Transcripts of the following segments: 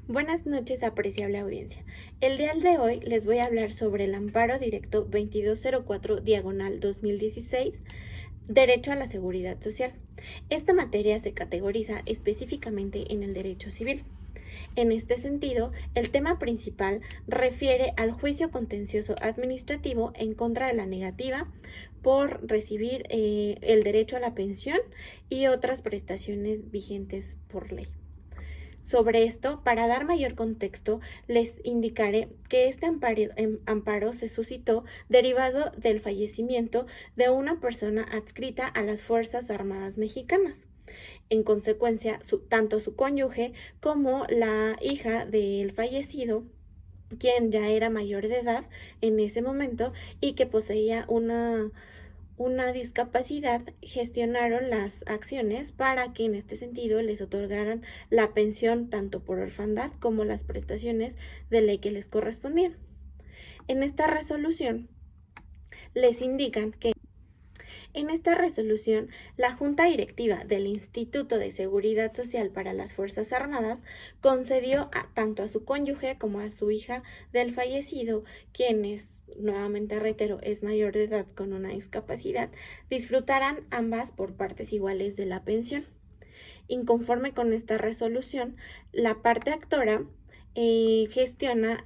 Buenas noches, apreciable audiencia. El día de hoy les voy a hablar sobre el amparo directo 2204/2016, Derecho a la Seguridad Social. Esta materia se categoriza específicamente en el derecho civil. En este sentido, el tema principal refiere al juicio contencioso administrativo en contra de la negativa por recibir el derecho a la pensión y otras prestaciones vigentes por ley. Sobre esto, para dar mayor contexto, les indicaré que este amparo se suscitó derivado del fallecimiento de una persona adscrita a las Fuerzas Armadas Mexicanas. En consecuencia, tanto su cónyuge como la hija del fallecido, quien ya era mayor de edad en ese momento y que poseía una discapacidad, gestionaron las acciones para que en este sentido les otorgaran la pensión tanto por orfandad como las prestaciones de ley que les correspondían. En esta resolución les indican que la Junta Directiva del Instituto de Seguridad Social para las Fuerzas Armadas concedió tanto a su cónyuge como a su hija del fallecido, quienes, nuevamente reitero, es mayor de edad con una discapacidad, disfrutarán ambas por partes iguales de la pensión. Inconforme con esta resolución, la parte actora gestiona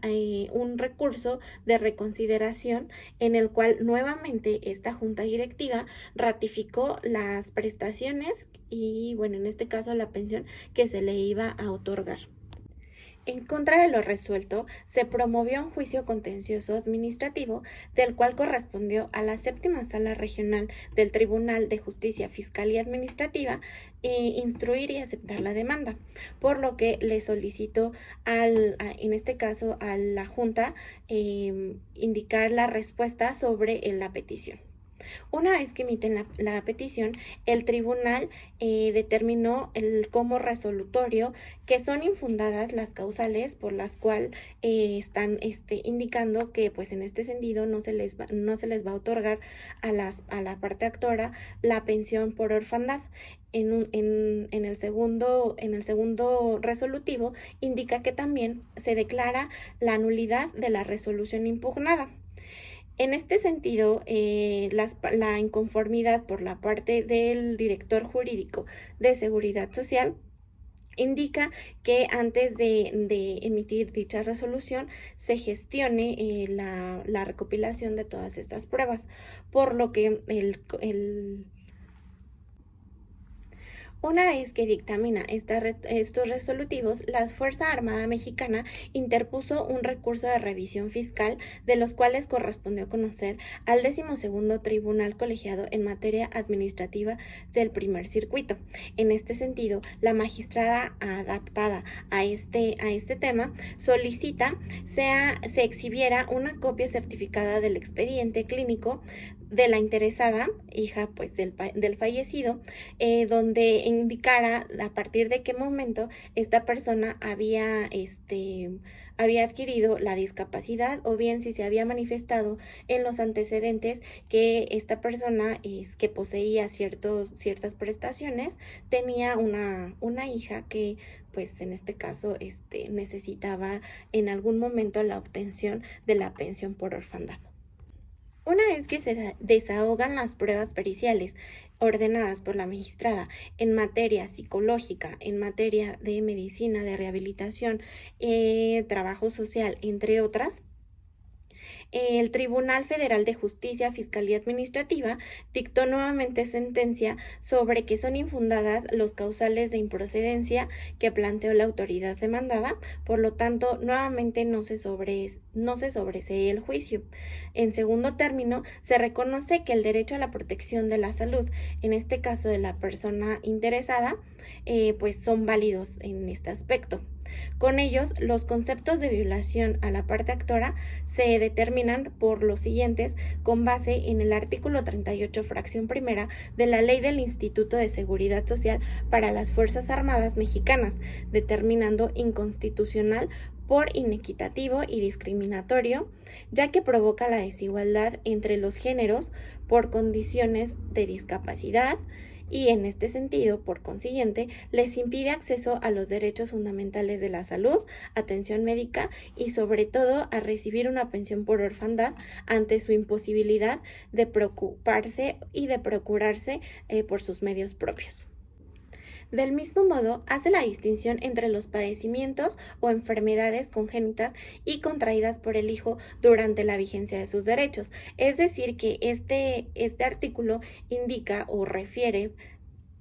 un recurso de reconsideración en el cual nuevamente esta junta directiva ratificó las prestaciones y, bueno, en este caso la pensión que se le iba a otorgar. En contra de lo resuelto, se promovió un juicio contencioso administrativo, del cual correspondió a la Séptima Sala Regional del Tribunal de Justicia Fiscal y Administrativa instruir y aceptar la demanda, por lo que le solicitó en este caso a la Junta indicar la respuesta sobre la petición. Una vez que emiten la petición, el tribunal determinó como resolutorio que son infundadas las causales por las cuales están indicando que, pues, en este sentido no se les va a otorgar a la parte actora la pensión por orfandad. En el segundo resolutivo indica que también se declara la nulidad de la resolución impugnada. En este sentido, la inconformidad por la parte del director jurídico de Seguridad Social indica que antes de emitir dicha resolución se gestione la recopilación de todas estas pruebas, por lo que una vez que dictamina estos resolutivos, la Fuerza Armada Mexicana interpuso un recurso de revisión fiscal, de los cuales correspondió conocer al 12º Tribunal Colegiado en Materia Administrativa del Primer Circuito. En este sentido, la magistrada adaptada a este tema solicita se exhibiera una copia certificada del expediente clínico de la interesada, hija, pues, del fallecido, donde indicara a partir de qué momento esta persona había adquirido la discapacidad, o bien si se había manifestado en los antecedentes que esta persona que poseía ciertas prestaciones, tenía una hija que, pues, en este caso necesitaba en algún momento la obtención de la pensión por orfandad. Una vez que se desahogan las pruebas periciales ordenadas por la magistrada en materia psicológica, en materia de medicina, de rehabilitación, trabajo social, entre otras, el Tribunal Federal de Justicia, Fiscal y Administrativa dictó nuevamente sentencia sobre que son infundadas los causales de improcedencia que planteó la autoridad demandada, por lo tanto, nuevamente no se sobresee el juicio. En segundo término, se reconoce que el derecho a la protección de la salud, en este caso de la persona interesada, pues son válidos en este aspecto. Con ellos, los conceptos de violación a la parte actora se determinan por los siguientes, con base en el artículo 38, fracción primera de la Ley del Instituto de Seguridad Social para las Fuerzas Armadas Mexicanas, determinando inconstitucional por inequitativo y discriminatorio, ya que provoca la desigualdad entre los géneros por condiciones de discapacidad y en este sentido, por consiguiente, les impide acceso a los derechos fundamentales de la salud, atención médica y sobre todo a recibir una pensión por orfandad ante su imposibilidad de preocuparse y de procurarse por sus medios propios. Del mismo modo, hace la distinción entre los padecimientos o enfermedades congénitas y contraídas por el hijo durante la vigencia de sus derechos. Es decir, que este artículo indica o refiere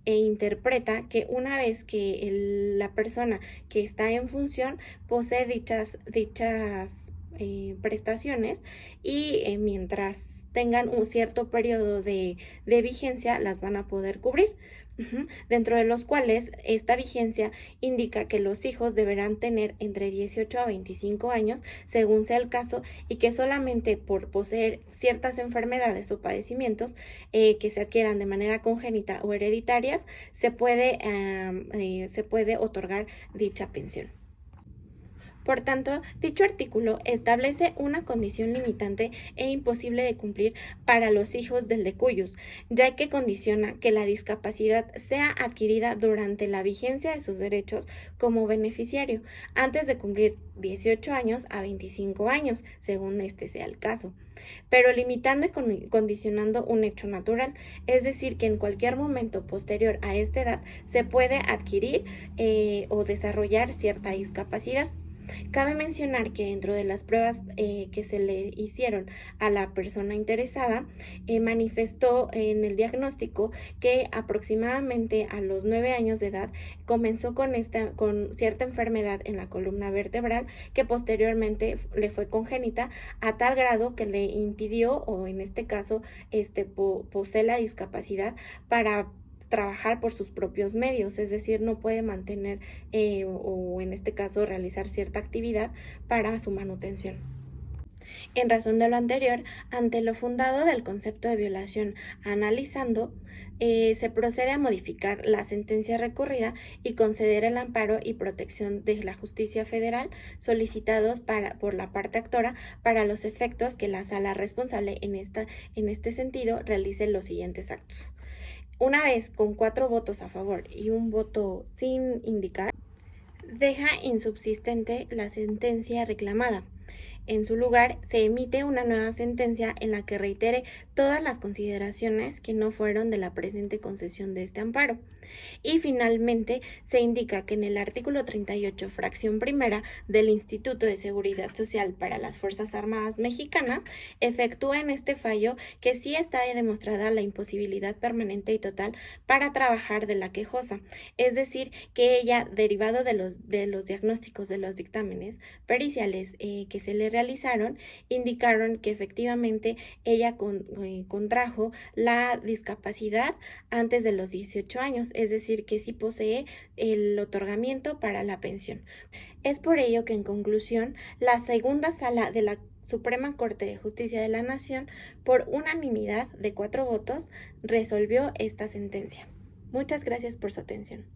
e interpreta que una vez que la persona que está en función posee dichas prestaciones y mientras tengan un cierto periodo de vigencia las van a poder cubrir. Dentro de los cuales esta vigencia indica que los hijos deberán tener entre 18 a 25 años, según sea el caso, y que solamente por poseer ciertas enfermedades o padecimientos que se adquieran de manera congénita o hereditarias, se puede otorgar dicha pensión. Por tanto, dicho artículo establece una condición limitante e imposible de cumplir para los hijos del decuyus, ya que condiciona que la discapacidad sea adquirida durante la vigencia de sus derechos como beneficiario, antes de cumplir 18 años a 25 años, según este sea el caso, pero limitando y condicionando un hecho natural, es decir, que en cualquier momento posterior a esta edad se puede adquirir o desarrollar cierta discapacidad. Cabe mencionar que dentro de las pruebas que se le hicieron a la persona interesada, manifestó en el diagnóstico que aproximadamente a los 9 años de edad comenzó con cierta enfermedad en la columna vertebral que posteriormente le fue congénita a tal grado que le impidió, o en este caso posee la discapacidad para trabajar por sus propios medios, es decir, no puede mantener o en este caso realizar cierta actividad para su manutención. En razón de lo anterior, ante lo fundado del concepto de violación analizando, se procede a modificar la sentencia recurrida y conceder el amparo y protección de la justicia federal solicitados por la parte actora para los efectos que la sala responsable en este sentido realice los siguientes actos. Una vez con 4 votos a favor y un voto sin indicar, deja insubsistente la sentencia reclamada. En su lugar, se emite una nueva sentencia en la que reitere todas las consideraciones que no fueron de la presente concesión de este amparo. Y finalmente, se indica que en el artículo 38, fracción primera del Instituto de Seguridad Social para las Fuerzas Armadas Mexicanas, efectúa en este fallo que sí está demostrada la imposibilidad permanente y total para trabajar de la quejosa, es decir, que ella, derivado de los diagnósticos de los dictámenes periciales que se le realizaron, indicaron que efectivamente ella contrajo la discapacidad antes de los 18 años, es decir, que sí posee el otorgamiento para la pensión. Es por ello que, en conclusión, la segunda sala de la Suprema Corte de Justicia de la Nación, por unanimidad de 4 votos, resolvió esta sentencia. Muchas gracias por su atención.